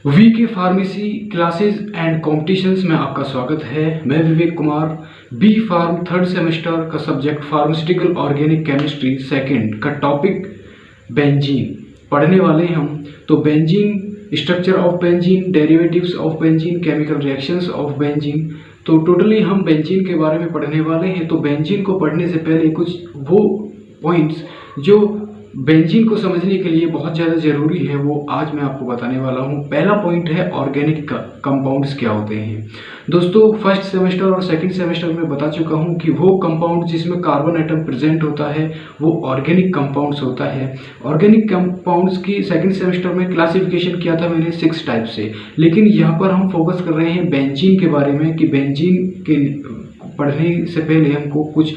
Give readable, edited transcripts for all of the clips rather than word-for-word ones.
VK pharmacy classes and competitions में आपका स्वागत है। मैं Vivek Kumar, B pharm third semester का subject pharmaceutical organic chemistry second का टॉपिक बेंजीन पढ़ने वाले हैं हम। तो benzene, structure of benzene, derivatives of benzene, chemical reactions of benzene. तो टोटली हम बेंजीन के बारे में पढ़ने वाले हैं। तो बेंजीन को पढ़ने से पहले कुछ वो पॉइंट्स जो बेंजीन को समझने के लिए बहुत ज़्यादा ज़रूरी है वो आज मैं आपको बताने वाला हूँ। पहला पॉइंट है ऑर्गेनिक कंपाउंड्स क्या होते हैं। दोस्तों, फर्स्ट सेमेस्टर और सेकंड सेमेस्टर में बता चुका हूँ कि वो कंपाउंड जिसमें कार्बन एटम प्रेजेंट होता है वो ऑर्गेनिक कंपाउंड्स होता है। ऑर्गेनिक कंपाउंड्स की सेकंड सेमेस्टर में क्लासिफिकेशन किया था मैंने 6 टाइप से, लेकिन यहाँ पर हम फोकस कर रहे हैं बेंजीन के बारे में कि बेंजीन के पढ़ने से पहले हमको कुछ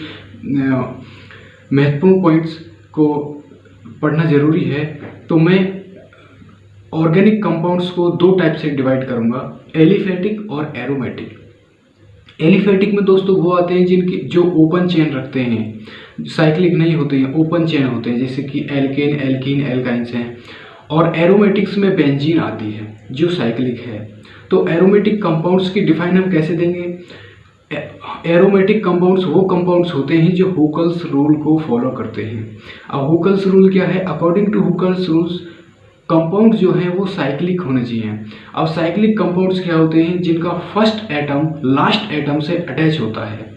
महत्वपूर्ण पॉइंट्स को पढ़ना ज़रूरी है। तो मैं ऑर्गेनिक कंपाउंड्स को 2 टाइप से डिवाइड करूंगा, एलिफेटिक और एरोमेटिक। एलिफेटिक में दोस्तों वो आते हैं जिनकी जो ओपन चेन रखते हैं, साइक्लिक नहीं होते हैं, ओपन चेन होते हैं, जैसे कि एल्केन, एल्कीन, एल्काइंस हैं। और एरोमेटिक्स में बेंजीन आती है जो साइक्लिक है। तो एरोमेटिक कंपाउंड्स की डिफाइन हम कैसे देंगे? एरोमेटिक कंपाउंड्स वो कंपाउंड्स होते हैं जो हुकल्स रूल को फॉलो करते हैं। अब हुकल्स रूल क्या है? अकॉर्डिंग टू हुकल्स रूल्स कंपाउंड जो है वो साइक्लिक होने चाहिए। अब साइक्लिक कंपाउंड्स क्या होते हैं? जिनका फर्स्ट एटम लास्ट एटम से अटैच होता है।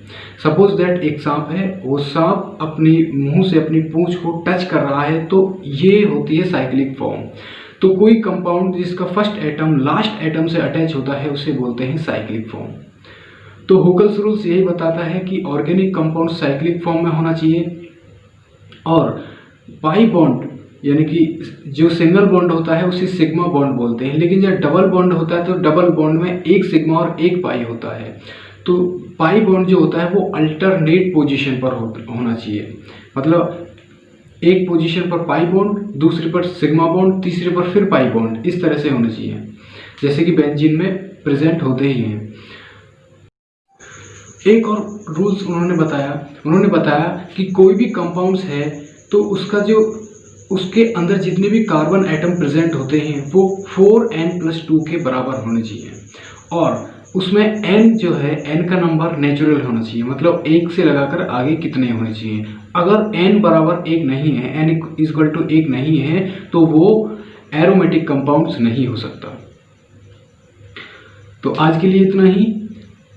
सपोज दैट एक सांप है, वो सांप अपनी मुंह से अपनी पूंछ को टच कर रहा है, तो ये होती है साइक्लिक फॉर्म। तो कोई कंपाउंड जिसका फर्स्ट एटम लास्ट एटम से अटैच होता है उसे बोलते हैं साइक्लिक फॉर्म। तो हुकल्स रूल्स यही बताता है कि ऑर्गेनिक कंपाउंड साइक्लिक फॉर्म में होना चाहिए। और पाई बॉन्ड यानी कि जो सिंगल बॉन्ड होता है उसे सिग्मा बॉन्ड बोलते हैं, लेकिन जब डबल बॉन्ड होता है तो डबल बॉन्ड में एक सिग्मा और एक पाई होता है। तो पाई बॉन्ड जो होता है वो अल्टरनेट पोजीशन पर होना चाहिए, मतलब एक पोजीशन पर पाई बॉन्ड, दूसरे पर सिग्मा बॉन्ड, तीसरे पर फिर पाई बॉन्ड, इस तरह से होना चाहिए, जैसे कि बेंजीन में प्रेजेंट होते ही हैं। एक और रूल्स उन्होंने बताया कि कोई भी कंपाउंड्स है तो उसका जो उसके अंदर जितने भी कार्बन एटम प्रेजेंट होते हैं वो 4n+2 के बराबर होने चाहिए। और उसमें n जो है, n का नंबर नेचुरल होना चाहिए, मतलब 1 से लगाकर आगे कितने होने चाहिए। अगर n बराबर 1 नहीं है, n = 1 नहीं है, तो वो एरोमेटिक कंपाउंड्स नहीं हो सकता। तो आज के लिए इतना ही।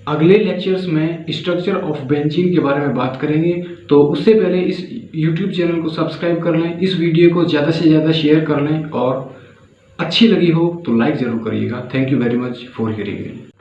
अगले लेक्चर्स में स्ट्रक्चर ऑफ बेंजीन के बारे में बात करेंगे। तो उससे पहले इस YouTube चैनल को सब्सक्राइब कर लें, इस वीडियो को ज़्यादा से ज़्यादा शेयर कर लें, और अच्छी लगी हो तो लाइक ज़रूर करिएगा। Thank you very much for hearing me.